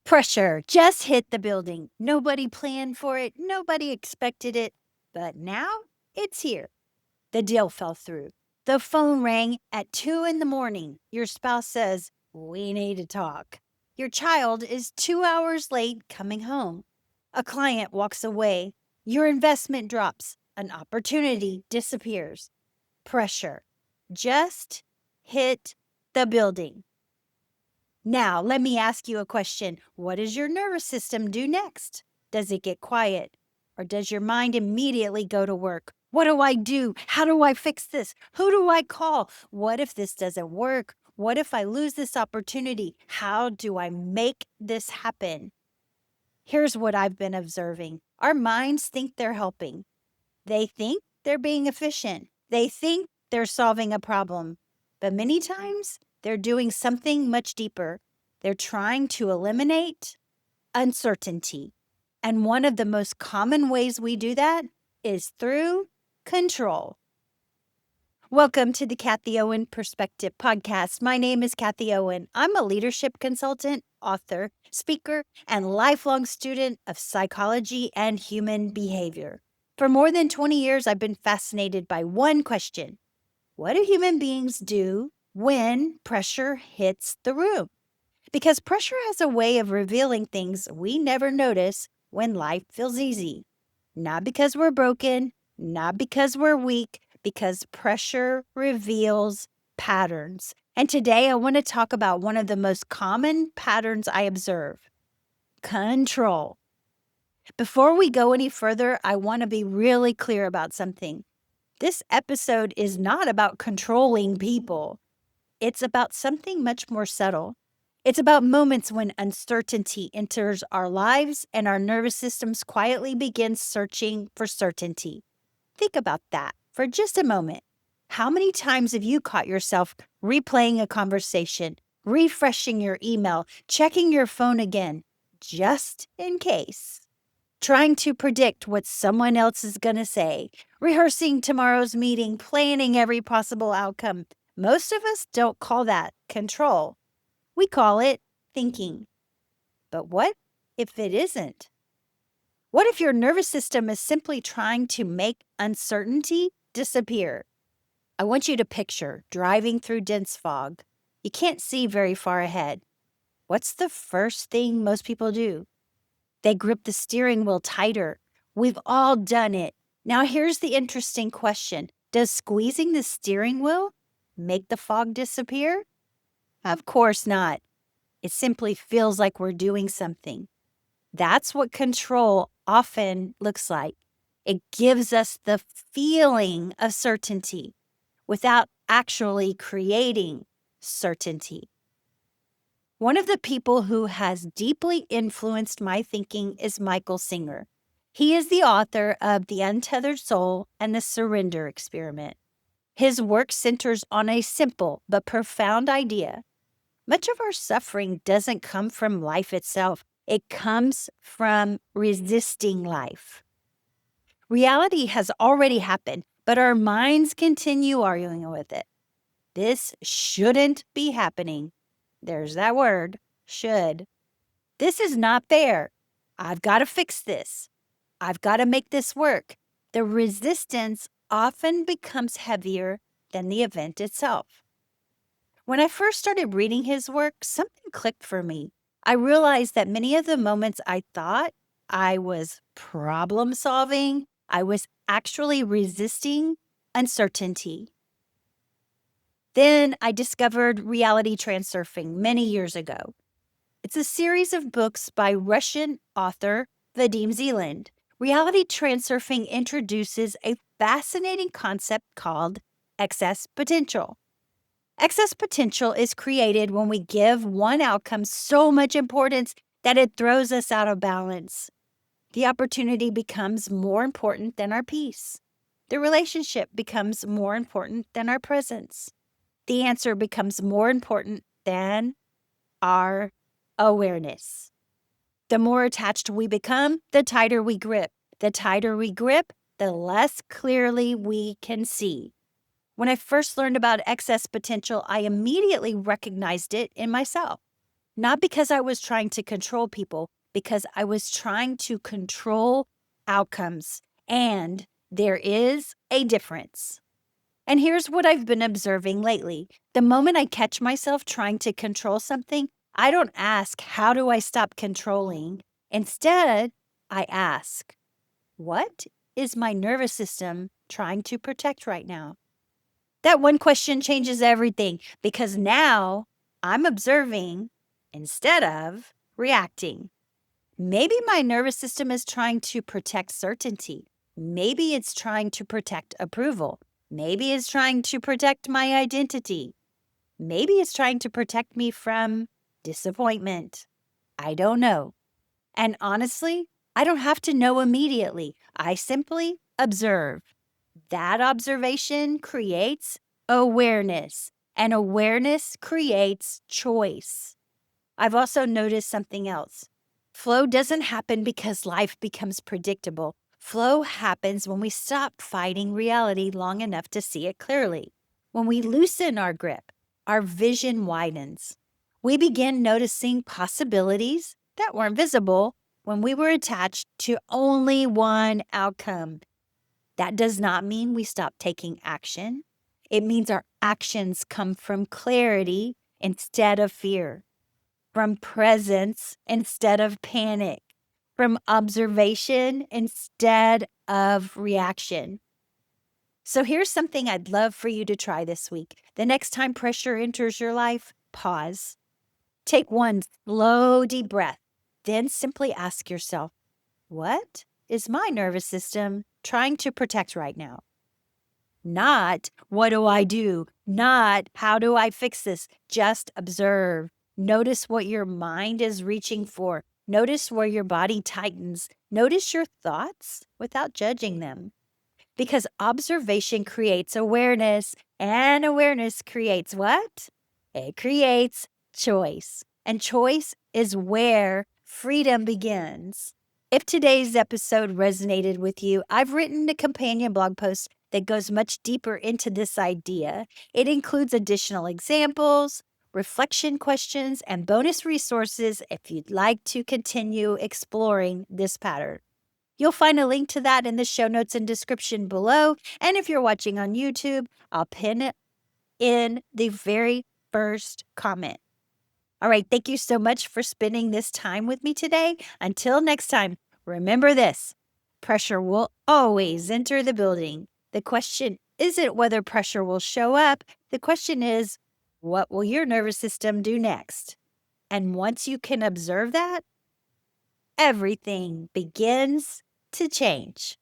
Pressure just hit the building. Nobody planned for it. Nobody expected it. But now it's here. The deal fell through. The phone rang at 2 in the morning. Your spouse says, "We need to talk." Your child is 2 hours late coming home. A client walks away. Your investment drops. An opportunity disappears. Pressure just hit the building. Now, let me ask you a question. What does your nervous system do next? Does it get quiet? Or does your mind immediately go to work? What do I do? How do I fix this? Who do I call? What if this doesn't work? What if I lose this opportunity? How do I make this happen? Here's what I've been observing. Our minds think they're helping. They think they're being efficient. They think they're solving a problem. But many times, they're doing something much deeper. They're trying to eliminate uncertainty. And one of the most common ways we do that is through control. Welcome to the Kathie Owen Perspective podcast. My name is Kathie Owen. I'm a leadership consultant, author, speaker, and lifelong student of psychology and human behavior. For more than 20 years, I've been fascinated by one question. What do human beings do when pressure hits the room? Because pressure has a way of revealing things we never notice when life feels easy. Not because we're broken, not because we're weak, because pressure reveals patterns. And today I want to talk about one of the most common patterns I observe: control. Before we go any further, I want to be really clear about something. This episode is not about controlling people. It's about something much more subtle. It's about moments when uncertainty enters our lives and our nervous systems quietly begin searching for certainty. Think about that for just a moment. How many times have you caught yourself replaying a conversation, refreshing your email, checking your phone again, just in case? Trying to predict what someone else is going to say, rehearsing tomorrow's meeting, planning every possible outcome. Most of us don't call that control. We call it thinking. But what if it isn't? What if your nervous system is simply trying to make uncertainty disappear? I want you to picture driving through dense fog. You can't see very far ahead. What's the first thing most people do? They grip the steering wheel tighter. We've all done it. Now, here's the interesting question. Does squeezing the steering wheel make the fog disappear? Of course not. It simply feels like we're doing something. That's what control often looks like. It gives us the feeling of certainty without actually creating certainty. One of the people who has deeply influenced my thinking is Michael Singer. He is the author of The Untethered Soul and The Surrender Experiment. His work centers on a simple but profound idea. Much of our suffering doesn't come from life itself. It comes from resisting life. Reality has already happened, but our minds continue arguing with it. This shouldn't be happening. There's that word, should. This is not fair. I've got to fix this. I've got to make this work. The resistance often becomes heavier than the event itself. When I first started reading his work, something clicked for me. I realized that many of the moments I thought I was problem solving, I was actually resisting uncertainty. Then I discovered Reality Transurfing many years ago. It's a series of books by Russian author Vadim Zeland. Reality Transurfing introduces a fascinating concept called excess potential. Excess potential is created when we give one outcome so much importance that it throws us out of balance. The opportunity becomes more important than our peace. The relationship becomes more important than our presence. The answer becomes more important than our awareness. The more attached we become, the tighter we grip. The tighter we grip, the less clearly we can see. When I first learned about excess potential, I immediately recognized it in myself. Not because I was trying to control people, because I was trying to control outcomes. And there is a difference. And here's what I've been observing lately. The moment I catch myself trying to control something, I don't ask, how do I stop controlling? Instead, I ask, what is my nervous system trying to protect right now? That one question changes everything because now I'm observing instead of reacting. Maybe my nervous system is trying to protect certainty. Maybe it's trying to protect approval. Maybe it's trying to protect my identity. Maybe it's trying to protect me from disappointment. I don't know. And honestly, I don't have to know immediately. I simply observe. That observation creates awareness, and awareness creates choice. I've also noticed something else. Flow doesn't happen because life becomes predictable. Flow happens when we stop fighting reality long enough to see it clearly. When we loosen our grip, our vision widens. We begin noticing possibilities that weren't visible when we were attached to only one outcome. That does not mean we stop taking action. It means our actions come from clarity instead of fear, from presence instead of panic, from observation instead of reaction. So here's something I'd love for you to try this week. The next time pressure enters your life, pause. Take one slow, deep breath. Then simply ask yourself, what is my nervous system trying to protect right now? Not what do I do? Not how do I fix this? Just observe. Notice what your mind is reaching for. Notice where your body tightens. Notice your thoughts without judging them. Because observation creates awareness, and awareness creates what? It creates choice. And choice is where freedom begins. If today's episode resonated with you, I've written a companion blog post that goes much deeper into this idea. It includes additional examples, reflection questions, and bonus resources if you'd like to continue exploring this pattern. You'll find a link to that in the show notes and description below. And if you're watching on YouTube, I'll pin it in the very first comment. All right, thank you so much for spending this time with me today. Until next time, remember this: pressure will always enter the building. The question isn't whether pressure will show up. The question is, what will your nervous system do next? And once you can observe that, everything begins to change.